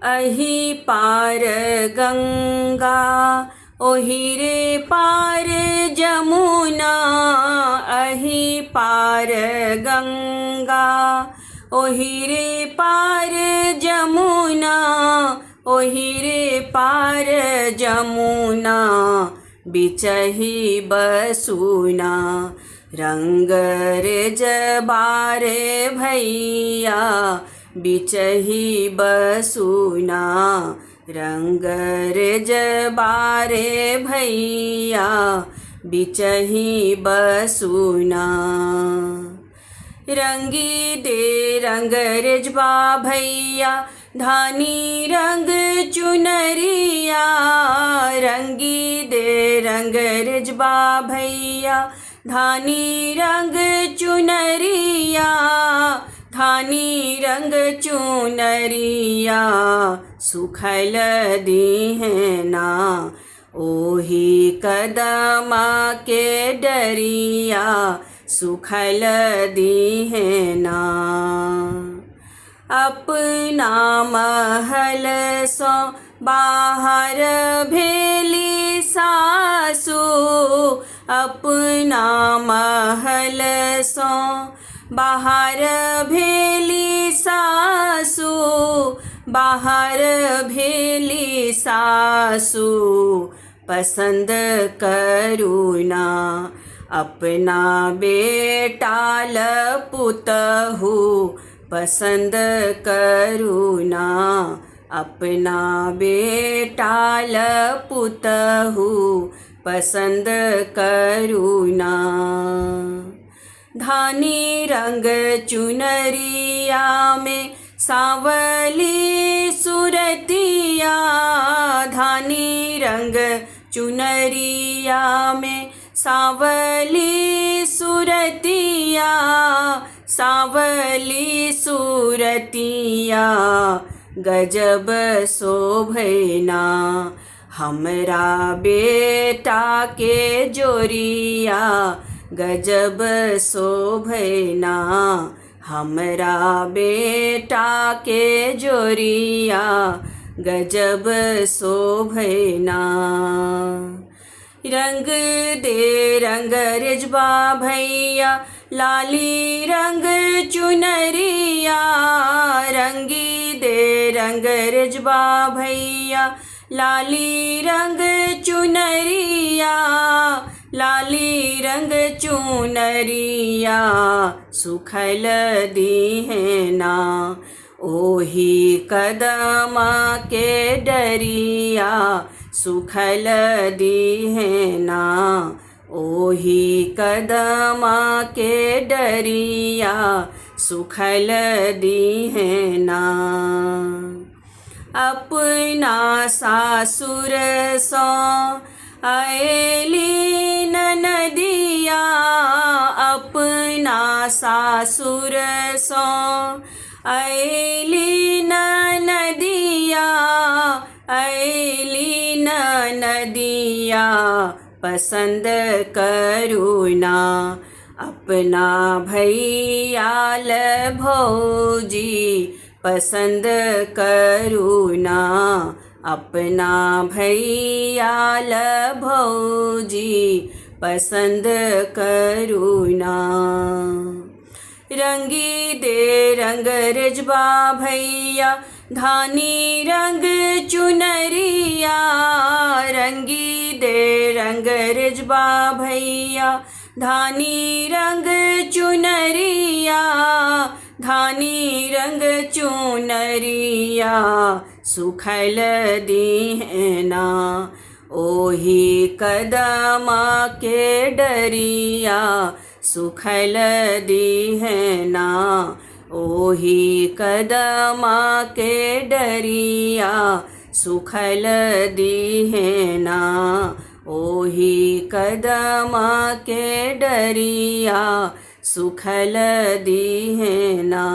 अही पार गंगा ओही रे पार जमुना। अही पार गंगा ओही रे पार जमुना। ओही रे पार जमुना बिचही बसुना। रंग रे जबारे भैया बिचही बसुना। रंग रे जबारे भैया बिचही बसुना। रंगी दे रंग रेजबा भैया धानी रंग चुनरिया। रंगी दे रंग रेजबा भैया धानी रंग चुनरिया। धानी रंग चुनरिया सुखल दीहना। ओही कदमा के डरिया सुखल दीहना। अपना महल सो बाहर भेली सासु। अपना महल सो बाहर भेली सासु। बाहर भेली सासु पसंद करुना। अपना बेटाल पुतहु पसंद करुना। अपना बेटाल पुतहु पसंद करुना। धानी रंग चुनरिया में सांवली सुरतिया। धानी रंग चुनरिया में सांवली सुरतिया। सांवली सुरतिया गजब शोभना। हमरा बेटा के जोरिया गजब शोभना। हमरा बेटा के जोरिया गजब शोभना। रंग दे रंग रेजबा भैया लाली रंग चुनरिया। रंगी दे रंग रेजबा भैया लाली रंग चुनरिया। लाली रंग चुनरिया सुखल दीहना। ओही कदमा के डरिया सुखल दीहना। ओही कदमा के डरिया सुखल दीहना। अपना सासुर सो आएली ननदिया। अपना सासुर सो आएली ननदिया। आएली ननदिया पसंद करुना। अपना भैयाल भौजी पसंद करुना। अपना भैयाल भौजी पसंद करुना। रंगी दे रंग रेजबा भैया धानी रंग चुनरिया। रंगी दे रंग रेजबा भैया धानी रंग चुनरिया। धानी रंग चुनरिया सुखल दीहना। ओही कदमा के डरिया सुखल दीहना। ओही कदमा के डरिया सुखल दीहना। ओही कदमा के डरिया सुखल दीहना।